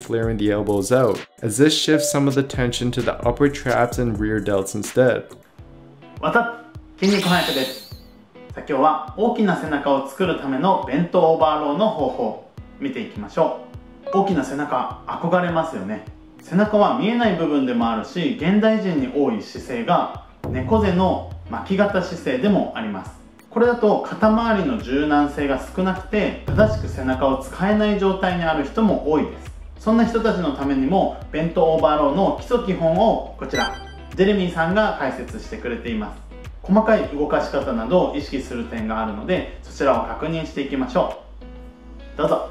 flaring the elbows out, as this shifts some of the tension to the upper traps and rear delts instead. What's up? 筋肉翻訳です。今日は大きな背中を作るためのベントオーバーロウの方法を見ていきましょう。大きな背中、憧れますよね。背中は見えない部分でもあるし、現代人に多い姿勢が猫背の巻き型姿勢でもあります。これだと肩周りの柔軟性が少なくて正しく背中を使えない状態にある人も多いです。そんな人たちのためにもベントオーバーロウの基礎基本をこちらジェレミーさんが解説してくれています。細かい動かし方などを意識する点があるので、そちらを確認していきましょう。どうぞ。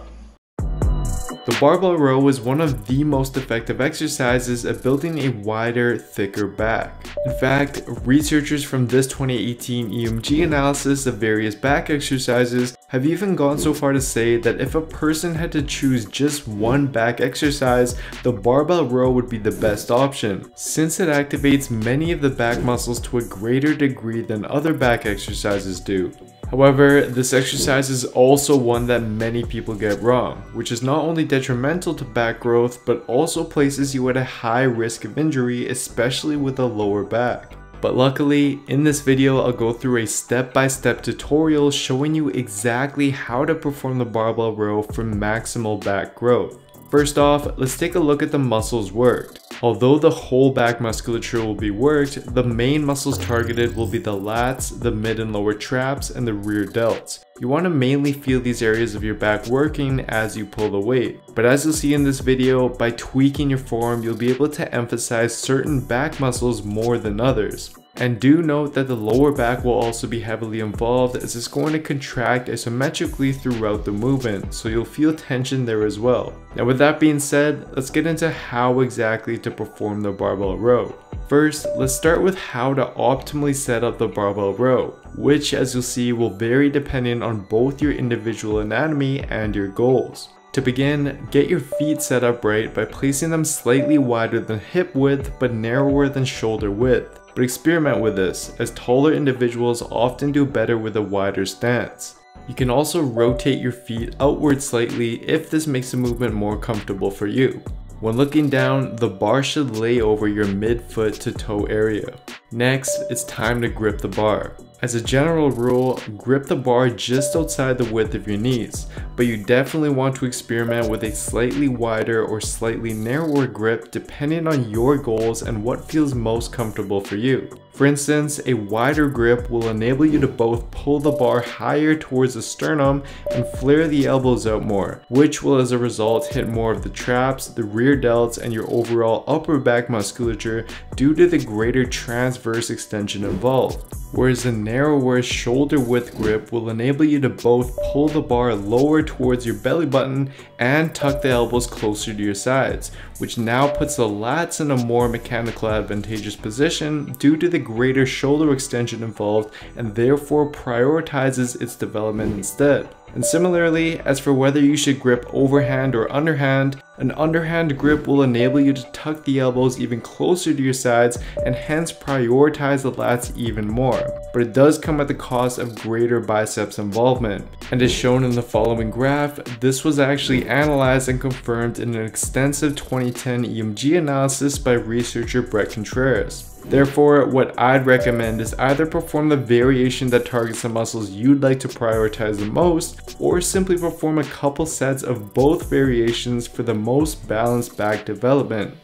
The barbell row is one of the most effective exercises at building a wider, thicker back. In fact, researchers from this 2018 EMG analysis of various back exercises have even gone so far to say that if a person had to choose just one back exercise, the barbell row would be the best option, since it activates many of the back muscles to a greater degree than other back exercises do. However, this exercise is also one that many people get wrong, which is not only detrimental to back growth, but also places you at a high risk of injury, especially with the lower back. But luckily, in this video, I'll go through a step-by-step tutorial showing you exactly how to perform the barbell row for maximal back growth. First off, let's take a look at the muscles worked. Although the whole back musculature will be worked, the main muscles targeted will be the lats, the mid and lower traps, and the rear delts. You want to mainly feel these areas of your back working as you pull the weight. But as you'll see in this video, by tweaking your form, you'll be able to emphasize certain back muscles more than others. And do note that the lower back will also be heavily involved, as it's going to contract isometrically throughout the movement, so you'll feel tension there as well. Now with that being said, let's get into how exactly to perform the barbell row. First, let's start with how to optimally set up the barbell row, which as you'll see will vary depending on both your individual anatomy and your goals. To begin, get your feet set up right by placing them slightly wider than hip width but narrower than shoulder width. But experiment with this, as taller individuals often do better with a wider stance. You can also rotate your feet outward slightly if this makes the movement more comfortable for you. When looking down, the bar should lay over your mid-foot to toe area. Next, it's time to grip the bar. As a general rule, grip the bar just outside the width of your knees, but you definitely want to experiment with a slightly wider or slightly narrower grip depending on your goals and what feels most comfortable for you. For instance, a wider grip will enable you to both pull the bar higher towards the sternum and flare the elbows out more, which will as a result hit more of the traps, the rear delts, and your overall upper back musculature due to the greater transverse extension involved. Whereas a narrower shoulder width grip will enable you to both pull the bar lower towards your belly button and tuck the elbows closer to your sides, which now puts the lats in a more mechanical advantageous position due to the greater shoulder extension involved, and therefore prioritizes its development instead. And similarly, as for whether you should grip overhand or underhand, an underhand grip will enable you to tuck the elbows even closer to your sides and hence prioritize the lats even more. But it does come at the cost of greater biceps involvement. And as shown in the following graph, this was actually analyzed and confirmed in an extensive 2010 EMG analysis by researcher Brett Contreras. Therefore, what I'd recommend is either perform the variation that targets the muscles you'd like to prioritize the most, or simply perform a couple sets of both variations for the most balanced back development.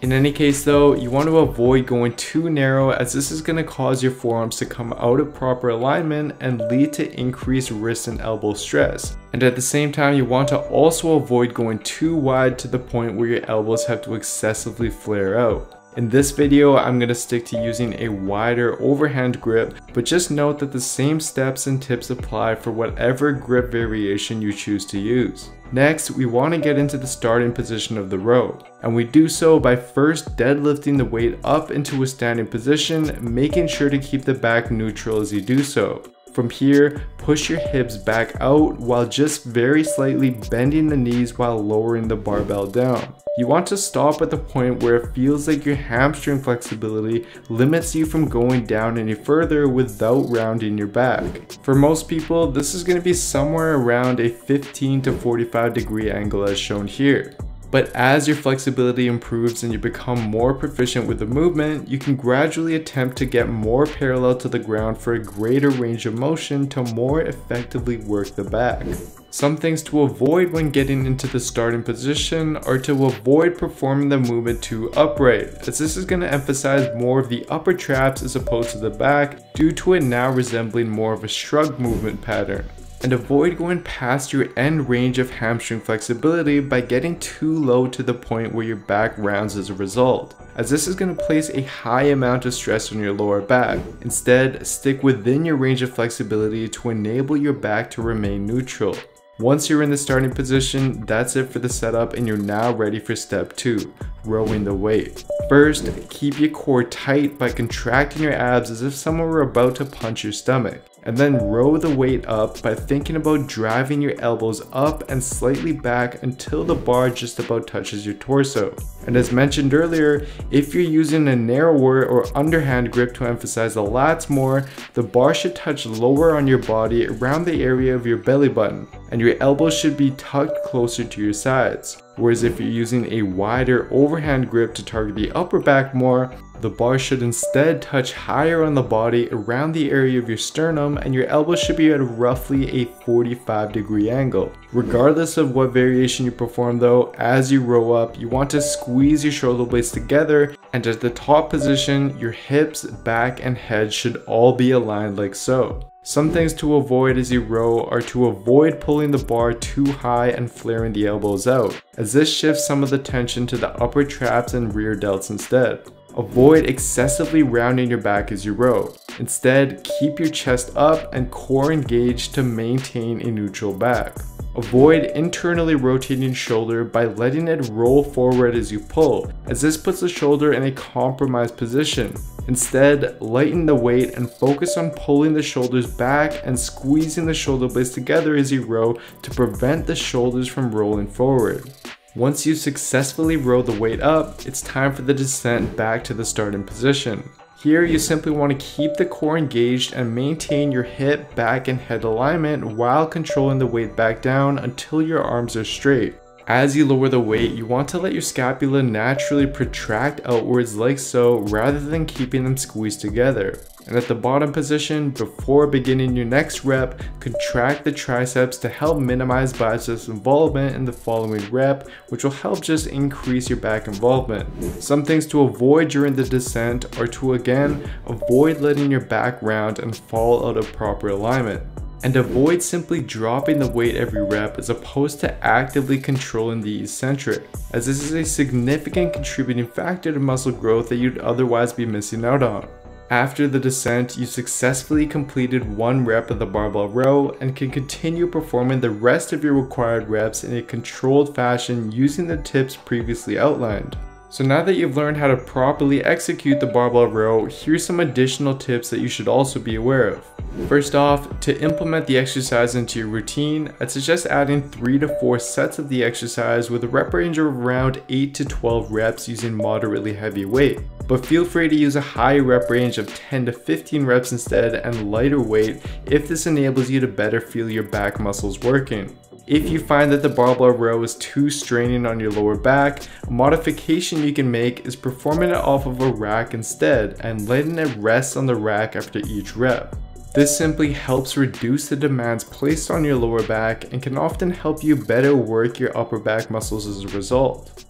In any case though, you want to avoid going too narrow, as this is going to cause your forearms to come out of proper alignment and lead to increased wrist and elbow stress. And at the same time, you want to also avoid going too wide to the point where your elbows have to excessively flare out. In this video, I'm going to stick to using a wider overhand grip, but just note that the same steps and tips apply for whatever grip variation you choose to use. Next, we want to get into the starting position of the row, and we do so by first deadlifting the weight up into a standing position, making sure to keep the back neutral as you do so. From here, push your hips back out while just very slightly bending the knees while lowering the barbell down. You want to stop at the point where it feels like your hamstring flexibility limits you from going down any further without rounding your back. For most people, this is going to be somewhere around a 15 to 45 degree angle as shown here. But as your flexibility improves and you become more proficient with the movement, you can gradually attempt to get more parallel to the ground for a greater range of motion to more effectively work the back. Some things to avoid when getting into the starting position are to avoid performing the movement too upright, as this is going to emphasize more of the upper traps as opposed to the back due to it now resembling more of a shrug movement pattern. And avoid going past your end range of hamstring flexibility by getting too low to the point where your back rounds as a result, as this is going to place a high amount of stress on your lower back. Instead, stick within your range of flexibility to enable your back to remain neutral. Once you're in the starting position, that's it for the setup and you're now ready for step 2, rowing the weight. First, keep your core tight by contracting your abs as if someone were about to punch your stomach. And then row the weight up by thinking about driving your elbows up and slightly back until the bar just about touches your torso. And as mentioned earlier, if you're using a narrower or underhand grip to emphasize the lats more, the bar should touch lower on your body around the area of your belly button, and your elbows should be tucked closer to your sides. Whereas if you're using a wider overhand grip to target the upper back more, the bar should instead touch higher on the body around the area of your sternum, and your elbows should be at roughly a 45-degree angle. Regardless of what variation you perform though, as you row up, you want to squeeze your shoulder blades together, and at the top position, your hips, back, and head should all be aligned like so. Some things to avoid as you row are to avoid pulling the bar too high and flaring the elbows out, as this shifts some of the tension to the upper traps and rear delts instead. Avoid excessively rounding your back as you row. Instead, keep your chest up and core engaged to maintain a neutral back. Avoid internally rotating shoulder by letting it roll forward as you pull, as this puts the shoulder in a compromised position. Instead, lighten the weight and focus on pulling the shoulders back and squeezing the shoulder blades together as you row to prevent the shoulders from rolling forward. Once you successfully row the weight up, it's time for the descent back to the starting position. Here, you simply want to keep the core engaged and maintain your hip, back, and head alignment while controlling the weight back down until your arms are straight. As you lower the weight, you want to let your scapula naturally protract outwards like so, rather than keeping them squeezed together. And at the bottom position, before beginning your next rep, contract the triceps to help minimize biceps involvement in the following rep, which will help just increase your back involvement. Some things to avoid during the descent are to again, avoid letting your back round and fall out of proper alignment. And avoid simply dropping the weight every rep as opposed to actively controlling the eccentric, as this is a significant contributing factor to muscle growth that you'd otherwise be missing out on. After the descent, you successfully completed one rep of the barbell row and can continue performing the rest of your required reps in a controlled fashion using the tips previously outlined. So now that you've learned how to properly execute the barbell row, here's some additional tips that you should also be aware of. First off, to implement the exercise into your routine, I'd suggest adding 3 to 4 sets of the exercise with a rep range of around 8 to 12 reps using moderately heavy weight. But feel free to use a higher rep range of 10 to 15 reps instead and lighter weight if this enables you to better feel your back muscles working. If you find that the barbell row is too straining on your lower back, a modification you can make is performing it off of a rack instead and letting it rest on the rack after each rep. This simply helps reduce the demands placed on your lower back and can often help you better work your upper back muscles as a result.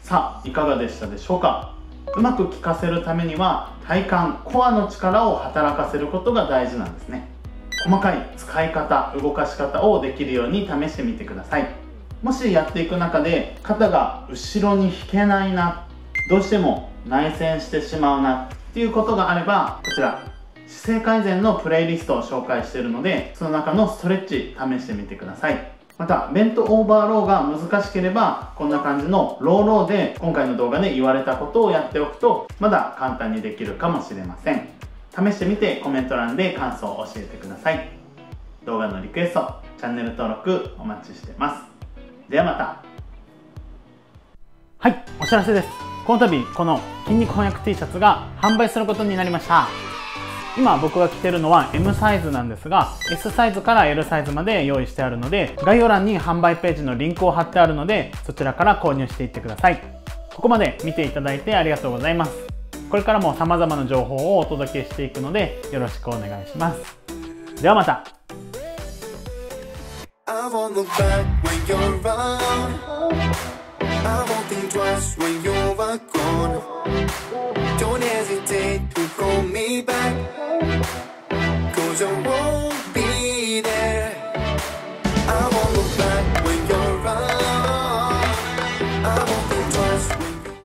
さあ、いかがでしたでしょうか。うまく効かせるためには体幹、コアの力を働かせることが大事なんですね。細かい使い方、動かし方をできるように試してみてください。もしやっていく中で肩が後ろに引けないな、どうしても内旋してしまうなっていうことがあれば、こちら姿勢改善のプレイリストを紹介しているので、その中のストレッチ試してみてください。またベントオーバーローが難しければ、こんな感じのローローで今回の動画で言われたことをやっておくとまだ簡単にできるかもしれません。試してみてコメント欄で感想を教えてください。動画のリクエスト、チャンネル登録お待ちしてます。ではまた。はい、お知らせです。この度この筋肉翻訳 T シャツが販売することになりました。今僕が着てるのは M サイズなんですが、 S サイズから L サイズまで用意してあるので、概要欄に販売ページのリンクを貼ってあるので、そちらから購入していってください。ここまで見ていただいてありがとうございます。これからも様々な情報をお届けしていくので、よろしくお願いします。ではまた。I won't look back when you're around. I won't think twice when you're gone. Don't hesitate to call me back, 'cause I won't